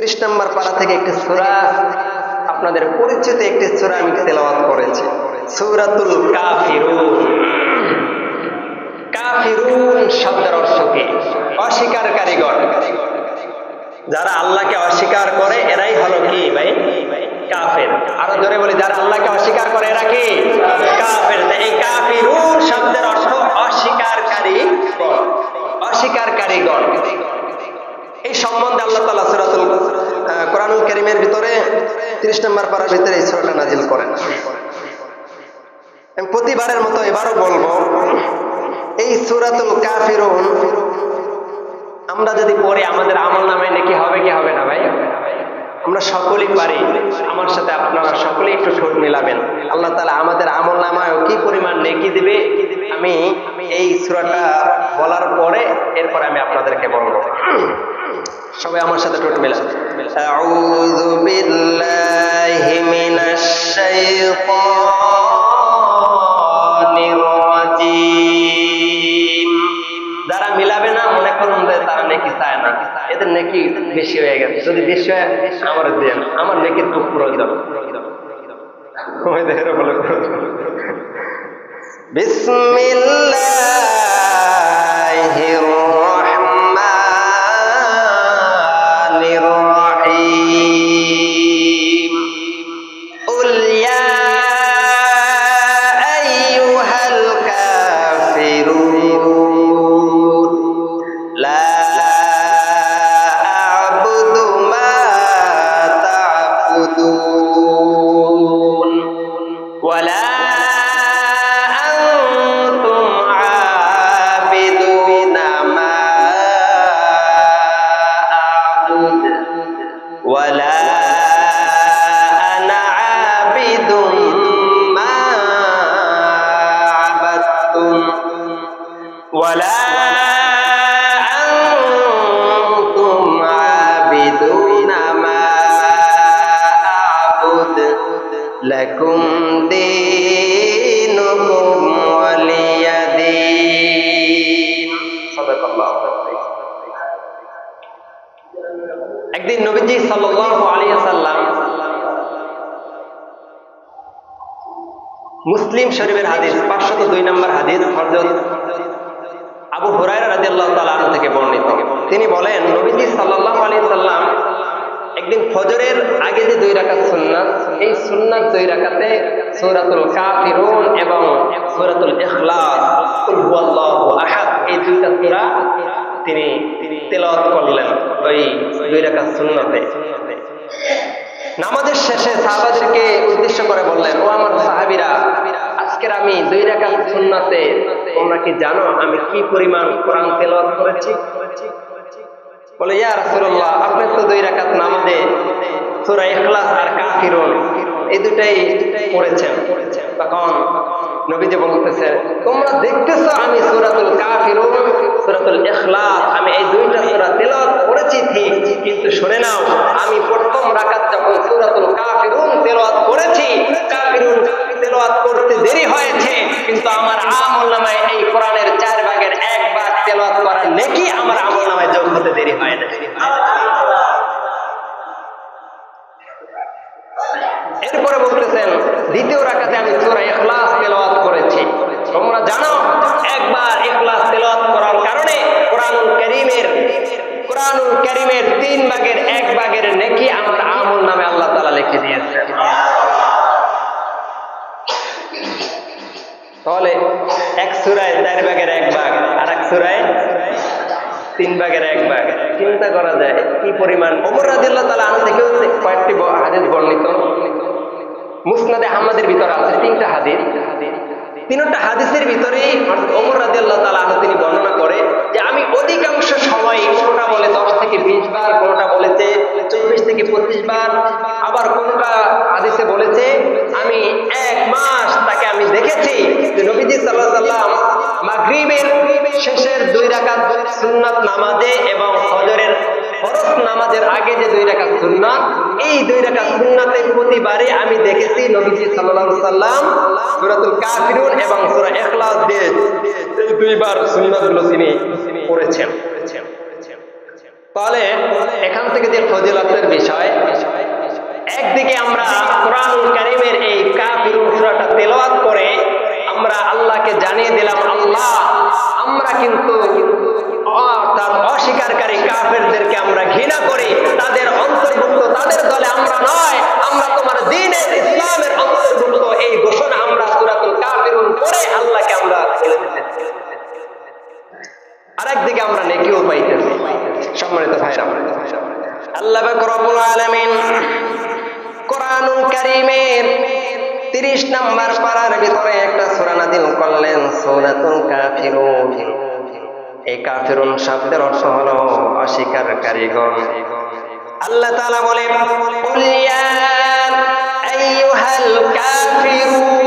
30 নম্বর পারা থেকে একটি সূরা, আপনাদের পরিচিত একটি সূরা আমি তেলাওয়াত করেছি, সূরাতুল কাফিরুন। কাফিরুন শব্দের অর্থ কি? অস্বীকারীগণ। যারা আল্লাহকে অস্বীকার করে এরাই হলো কি ভাই? কাফের। আরো জোরে বলি, যারা আল্লাহকে অস্বীকার করে এরা কি? কাফের। এই কাফিরুন শব্দের অর্থ অস্বীকারীগণ। এই সম্বন্ধে আল্লাহ তাআলা সূরাতুল কোরআনুল কারীমের ভিতরে 30 নম্বর পারার ভিতরে এই সূরাটা নাজিল করেন। আমি প্রতিবারের মতো এবারও বলবো, এই সূরাতুল কাফিরুন আমরা যদি পড়ি আমাদের আমলনামায় নেকি হবে কি হবে না ভাই? আমরা সকলেই পারি। আমার সাথে আপনারা সকলেই একটু ঠোঁট মিলাবেন, আল্লাহ তাআলা আমাদের আমলনামায় কি পরিমাণ নেকি দিবে আমি এই সূরাটা বলার পরে এরপরে আমি আপনাদেরকে বলবো। সবাই আমার সাথে ঠোঁট মিলান। আউযু বিল্লাহি মিনাশ শাইতানির রাজীম। যারা মিলাবে না মনে করুন যে তারা নেকি চায় না, এদের নেকি বেশি হয়ে গেছে। যদি বেশি হয় আমার দেন, আমার নেকির খুব প্রয়োজন। বিসমিল্লাহির রাহমানির রাহিম। কুল ইয়া আইয়ুহাল কাফিরুন লা আ'বুদু মা তা'বুদুন ওয়ালা লাকুম দীনুকুম ওয়ালিয়া দীন। সাদাকাল্লাহু। একদিন নবীজি সাল্লাল্লাহু আলাইহি ওয়াসাল্লাম, মুসলিম শরীফের হাদিস 502 নম্বর হাদিস, হযরত আবু হুরায়রা রাদিয়াল্লাহু তাআলা আনহু থেকে বর্ণিত। তিনি বলেন, নবীজি সাল্লাল্লাহু আলাইহি ওয়াসাল্লাম একদিন ফজরের আগে যে 2 রাকাত সুন্নাত, এই সুন্নাত 2 রাকাতে সূরাতুল কাফিরুন এবং সূরাতুল ইখলাস, কুল হুয়াল্লাহু আহাদ, এই 2টা সূরা তিনি তেলাওয়াত করলেন ওই 2 রাকাত সুন্নাতে। নামাজের শেষে সাহাবাদেরকে উদ্দেশ্য করে বললেন, ও আমার সাহাবীরা, আজকের আমি 2 রাকাত সুন্নাতে তোমরা কি জানো আমি কি পরিমাণ কোরআন তেলাওয়াত করেছি? বলে, ইয়া রাসূলুল্লাহ, আপনি তো 2 রাকাত নামাজে সূরা ইখলাস আর কাফিরুন এই দুটাই পড়েছেন। তখন নবীজি বলতেছে, তোমরা দেখতেছো আমি সূরাতুল কাফিরুন, সূরাতুল ইখলাস, আমি এই 2টা সূরা তেলাওয়াত করেছি ঠিক, কিন্তু শুনে নাও, আমি প্রথম রাকাত যখন সূরাতুল কাফিরুন তেলাওয়াত করেছি, কাফিরুন তেলাওয়াত করতে দেরি হয়েছে, কিন্তু আমার আমলনামায় এই কোরআনের 4 ভাগের 1 ভাগ তেলাওয়াত করার নেকি আমার আমলনামায় যোগ হতে দেরি হয় না। এরপরে বলতেছেন, দ্বিতীয় রাকাতে আমি সূরা ইখলাস তেলাওয়াত করেছি। তোমরা জানো, একবার ইখলাস তেলাওয়াত করার কারণে কোরআনুল কারীমের 3 ভাগের 1 ভাগের নেকি আমার আমলনামায় আল্লাহ তাআলা লিখে দিয়েছেন। তাহলে এক সূরায় 4 ভাগের 1 ভাগ আর এক সূরায় 3 ভাগের 1 ভাগ, চিন্তা করা যায় কি পরিমাণ। ওমর রাদিয়াল্লাহু তাআলা আনহু থেকেও কয়েকটি হাদিস বর্ণিত, মুসনাদে আহমদের ভিতরে আছে 3টা হাদিস। 3টা হাদিসের ভিতরেই ওমর রাদিয়াল্লাহু তাআলা আনহু তিনি বর্ণনা করে যে আমি অধিকাংশ সময়, কোনটা বলে 10 থেকে 20 বার, কোনটা বলেছে 24 থেকে 25 বার, আবার কোনটা হাদিসে বলেছে আমি 1 মাস তাকে আমি দেখেছি যে নবীজি সাল্লাল্লাহু আলাইহি ওয়াসাল্লাম মাগরিবের শেষের 2 রাকাত সুন্নাত নামাজে এবং ফজরের ফরজ নামাজের আগে যে 2 রাকাত সুন্নাত, এই 2 রাকাত সুন্নাতে প্রতিবারে আমি দেখেছি নবীজি সাল্লাল্লাহু আলাইহি ওয়াসাল্লাম সূরাতুল কাফিরুন এবং সূরা ইখলাস দিয়ে এই 2 বার সুন্নাতগুলো তিনি পড়েছেন। তাহলে এখান থেকে যে ফজিলতের বিষয়, একদিকে আমরা কোরআনুল কারীমের এই কাফিরুন সূরাটা তেলাওয়াত করে আমরা আল্লাহকে জানিয়ে দিলাম, আল্লাহ আমরা কিন্তু অর্থাৎ অস্বীকারী কাফেরদেরকে আমরা ঘৃণা করি, তাদের অন্তর্ভুক্ত, তাদের দলে আমরা নয়, আমরা তোমার দ্বীনের ইসলামের অন্তর্ভুক্ত। এই ঘোষণা আমরা সূরাতুল কাফিরুন পড়ে আল্লাহকে আমরা বলে দিতেছি। আরেকদিকে আমরা নেকিও পাইতেছি। সম্মানিত ভাইরা, আল্লাহ পাক রব্বুল আলামিন কোরআনুল কারীমের 30 নম্বর পারার ভিতরে একটা সূরা নাযিল করলেন, সূরাতুল কাফিরুন। এই কাফিরুন শব্দের অর্থ হলো অস্বীকারীগণ। আল্লাহ তাআলা বলেন, কুল ইয়া আইয়ুহাল কাফিরুন।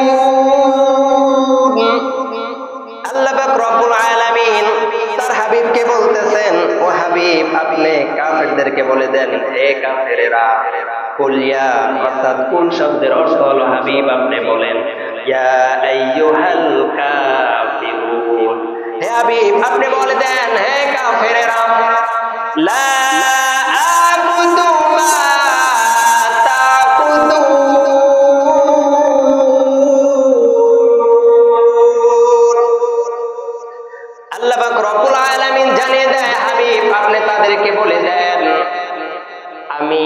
আল্লাহ পাক রব্বুল আলামিন তার হাবিবকে বলতেছেন, ও হাবিব আপনি কাফেরদেরকে বলে দেন, হে কাফেরেরা। কুল ইয়া অর্থাৎ কুল শব্দের অর্থ হলো হাবিব আপনি বলেন, ইয়া আইয়ুহাল কাফিরুন, হে হাবিব আপনি বলে দেন, হে কাফেরেরা, লা আ'বুদু মা তা'বুদুন। আল্লাহ পাক রব্বুল আলামিন জানিয়ে দেয়, হাবিব আপনি তাদেরকে বলে দেন, আমি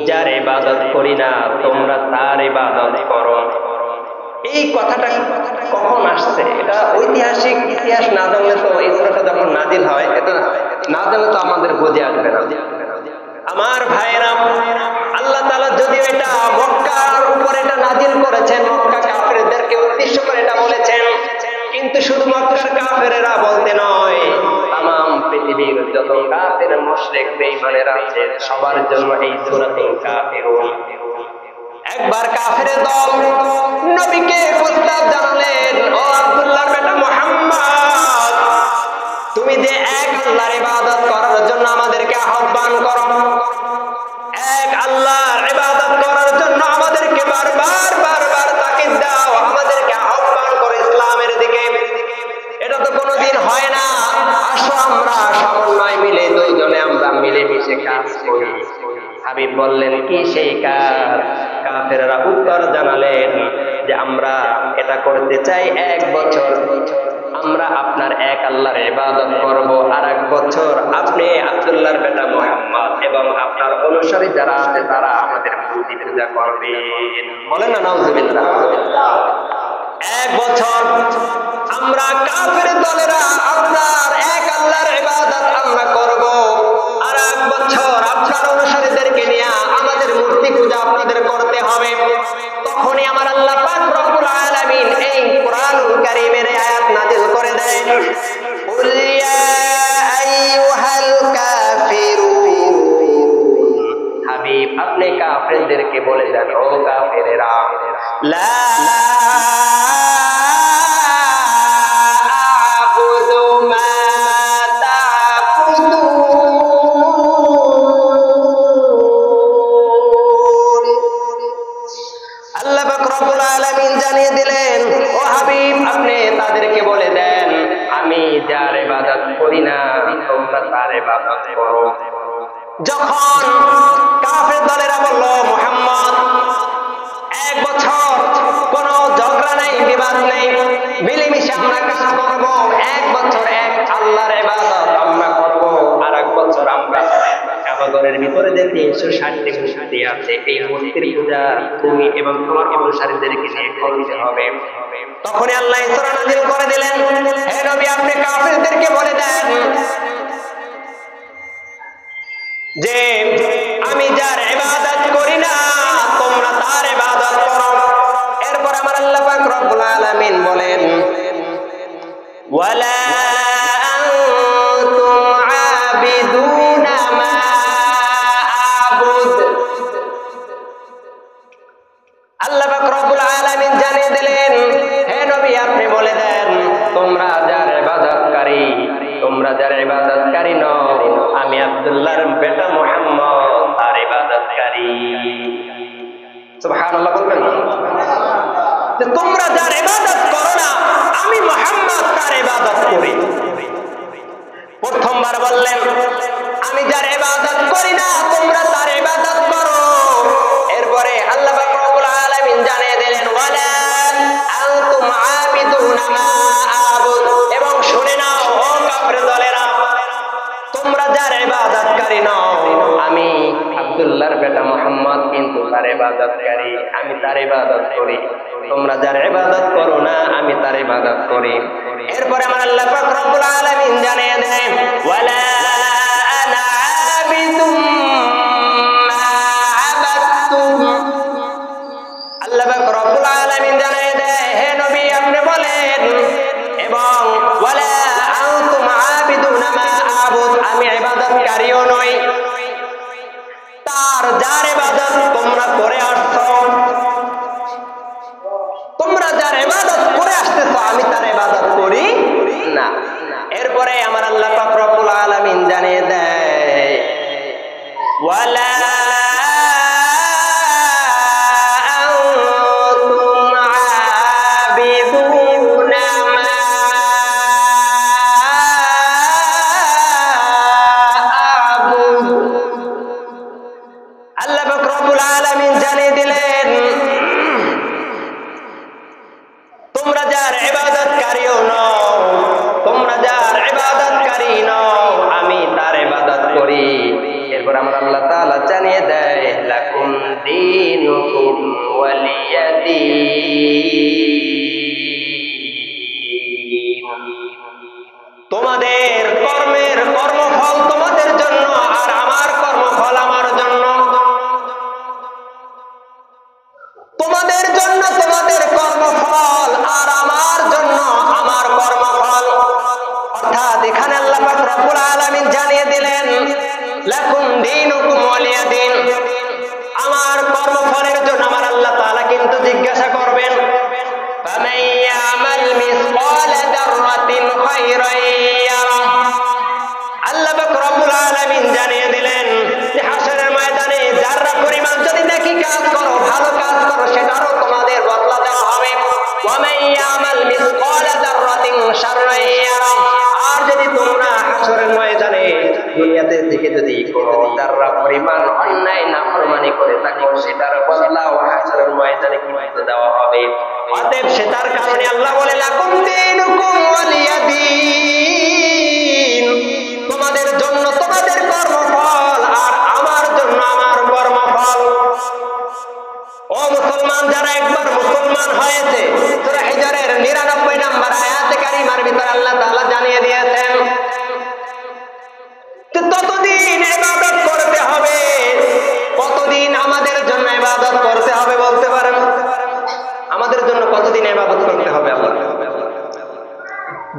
যার ইবাদত করি না তোমরা তার ইবাদত করো। এই কথাটা কখন আসছে? এটা ঐতিহাসিক ইতিহাস না জানলে তো, এই সূরাটা যখন নাযিল হয় এটা না জানলে তো আমাদের বুঝে আসবে না। আমার ভাইরা, আল্লাহ তাআলা যদিও এটা মক্কার উপর এটা নাযিল করেছেন, মক্কা কাফেরদেরকে উদ্দেশ্য করে এটা বলেছেন, কিন্তু শুধু মক্কার কাফেরেরা বলতে নয়, তাম পৃথিবীর যত কাফের মুশরিক বেঈমানেরা আছে সবার জন্য এই সূরাতুল কাফিরুন। একবার কাফের দল নবীকে প্রস্তাব জানালেন, ও আব্দুল্লাহর বেটা মুহাম্মদ, তুমি যে এক আল্লাহর ইবাদত করার জন্য আমাদেরকে আহ্বান করো, এক আল্লাহর ইবাদত করার জন্য আমাদেরকে বারবার তাকিদ দাও, আমাদেরকে আহ্বান করো ইসলামের দিকে, এটা তো কোনোদিন হয় না। আসো আমরা সমন্বয় মিলে দুইজনে আমরা মিলেমিশে কাজ করি। হাবিব বললেন, কি সেই কাজ? কাফেররা উত্তর জানালেন যে আমরা এটা করতে চাই, 1 বছর আমরা আপনার এক আল্লাহর ইবাদত করব, আর 1 বছর আপনি আব্দুল্লাহর বেটা মুহাম্মদ এবং আপনার অনুসারী যারা আছে তারা আমাদের মূর্তি পূজা করবেন। বলেন না নাউজুবিল্লাহ। 1 বছর আমরা কাফের দলেরা আপনার এক আল্লাহর ইবাদত আমরা করব, আর 1 বছর আপনার অনুসারীদেরকে নিয়ে আমাদের মূর্তি পূজা আপনাদের করতে হবে। তখনই আমার আল্লাহ পাক রব্বুল আলামিন এই কোরআনুল কারীমের আয়াত নাযিল করে দেন, কুল ইয়া আইয়ুহাল কাফিরুন। হাবিব আপনি কাফেরদেরকে বলে দেন, ও কাফেরেরা, লা জানিয়ে দিলেন, ও হাবিব আপনি তাদেরকে বলে দেন, আমি যার ইবাদত করি না তোমরা তার ইবাদত করো। যখন কাফের দলেরা বলল, মুহাম্মদ 1 বছর কোনো ঝগড়া নাই, বিবাদ নেই, মিলেমিশে আমরা কাজ করব, 1 বছর এক আল্লাহর ইবাদত আমরা করব, আর 1 বছর আমরা কাবাগরের ভিতরে যে 360টি মূর্তি আছে এই মূর্তির পূজা তুমি এবং তোমার অনুসারীদেরকে নিয়ে করতে হবে। তখন আল্লাহ সূরা নাযিল করে দিলেন, হে নবী আপনি কাফেরদেরকে বলে দেন যে আমি যার ইবাদত করি না তোমরা তার ইবাদত করো। এরপর আমার আল্লাহ পাক রব্বুল আলামিন বলেন, ওয়ালা আনতুম আবিদুনা মা আবুদ। আল্লাহ পাক রব্বুল আলামিন জানিয়ে দিলেন, হে নবী আপনি বলে দেন তোমরা যার ইবাদতকারী নও, আমি আব্দুল্লাহর বেটা মুহাম্মদ তার ইবাদতকারী। সুবহানাল্লাহ বলবেন না? যে তোমরা যার ইবাদত করো না আমি মুহাম্মদ তার ইবাদত করি। প্রথমবার বললেন আমি যার ইবাদত করি না তোমরা তার ইবাদত করো। এরপরে আল্লাহ পাক রব্বুল আলামিন জানিয়ে দিলেন ওয়ালা আনতুম আবিদুনা মা আবুদ, এবং শুনে নাও ও কাফের দলেরা, তোমরা যার ইবাদতকারী নও, আমি আব্দুল্লাহর বেটা মুহাম্মদ কিন্তু তার ইবাদতকারী, আমি তার ইবাদত করি। তোমরা যার ইবাদত করো না আমি তার ইবাদত করি। এরপরে আমার আল্লাহ পাক রব্বুল আলামিন জানিয়ে দেন ওয়ালা আনা আবিদুম মা আবাদতুম। আল্লাহ পাক রব্বুল আলামিন জানিয়ে দেন হে নবী আপনি বলেন, এবং ওয়ালা আনতুম আবিদুনা মা আবুদ, আমি ইবাদতকারীও নই তার যার ইবাদত তোমরা করে আসছো। তোমরা যার ইবাদত করে আসতেছো আমি তার ইবাদত করি না। এরপরে আমার আল্লাহ পাক রব্বুল আলামিন জানিয়ে দেয় ওয়ালা আনতুম আবিদুনা মা আবুদ। আল্লাহ পাক রব্বুল আলামিন জানিয়ে দিলেন তোমরা যার ইবাদতকারীও নও, তোমরা যার ইবাদতকারী নও আমি তার ইবাদত করি। এরপর আমার আল্লাহ তাআলা জানিয়ে দেয় লাকুম দীনুকুম ওয়ালিয়াদিন, তোমাদের কর্মের কর্মফল তোমাদের জন্য আর আমার কর্মফল আমার জন্য। তোমাদের জন্য তোমাদের কর্মফল আর আমার জন্য আমার কর্মফল। অর্থাৎ এখানে আল্লাহ পাক রব্বুল আলামিন জানিয়ে দিলেন লাকুম দীনুকুম ওয়ালিয়াদিন, আমার কর্মফলের জন্য আমার আল্লাহ তাআলা কিন্তু জিজ্ঞাসা করবেন ফামান ইয়ামাল মিসকালা যাররাতিন খায়রান ইয়ারা। আল্লাহ পাক রব্বুল আলামিন জানিয়ে দিলেন যে হাশরের ময়দানে যাররা পরিমাণ যদি নেকি কাজ করো, ভালো কাজ করো, সেটারও তোমাদের বদলা দেওয়া হবে। ওয়ামান ইয়ামাল মিসকালা যাররাতিন শাররান ইয়ারা, আর যদি তোমরা হাশরের ময়দানে দুনিয়াতে থেকে যদি কোনো যাররা পরিমাণ অন্যায় নাফরমানি করে থাকো সেটার বদলাও হাশরের ময়দানে কিন্তু দেওয়া হবে। অতএব সেটার কারণে আল্লাহ বলে লাকুম দীনুকুম ওয়ালিয়াদিন, তোমাদের জন্য তোমাদের কর্মফল আর আমার জন্য আমার কর্মফল। ও মুসলমান, যারা একবার মুসলমান হয়েছে, সূরা হিজরের 99 নম্বর আয়াতে কারিমার ভিতরে আল্লাহ তাআলা জানিয়ে দিয়েছেন ততদিন ইবাদত করতে হবে। কতদিন আমাদের জন্য ইবাদত করতে হবে বলতে পারেন? আমাদের জন্য কতদিন ইবাদত করতে হবে? আল্লাহ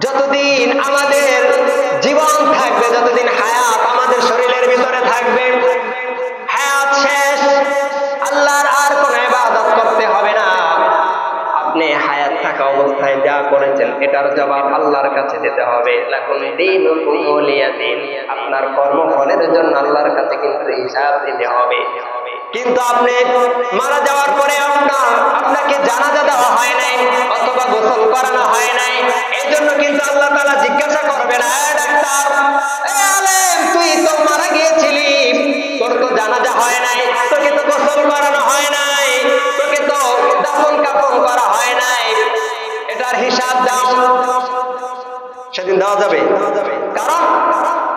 যতদিন আমাদের জীবন থাকবে, যতদিন হায়াত আমাদের শরীরের ভিতরে থাকবে, হায়াত শেষ, আল্লাহর আর কোন ইবাদত করতে হবে না। আপনি হায়াত থাকা অবস্থায় যা করেছেন এটার জবাব আল্লাহর কাছে দিতে হবে। লাকুম দীনুকুম ওয়ালিয়াদিন, আপনার কর্মফলের জন্য আল্লাহর কাছে কিন্তু হিসাব দিতে হবে। কিন্তু আপনি মারা যাওয়ার পরে আপনাকে জানাজা দেওয়া হয় নাই অথবা গোসল করানো হয় নাই, এই জন্য কিন্তু আল্লাহ তাআলা জিজ্ঞাসা করবে না ডাক্তার, আলেম তুই তো মারা গিয়েছিলি, তোর তো জানাজা হয় নাই, তোকে তো গোসল করানো হয় নাই, তোকে তো দাফন কাফন করা হয় নাই, এটার হিসাব দাও। সেদিন দেওয়া যাবে? কারণ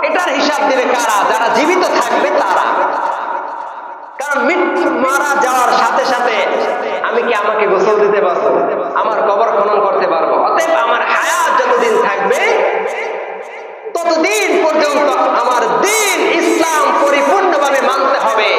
এটার হিসাব দিবে কারা? যারা জীবিত থাকবে তারা। কারণ মারা যাওয়ার সাথে সাথে আমি কি আমাকে গোসল দিতে পারবো? আমার কবর খনন করতে পারবো? অতএব আমার হায়াত যতদিন থাকবে ততদিন পর্যন্ত আমার দ্বীন ইসলাম পরিপূর্ণভাবে মানতে হবে।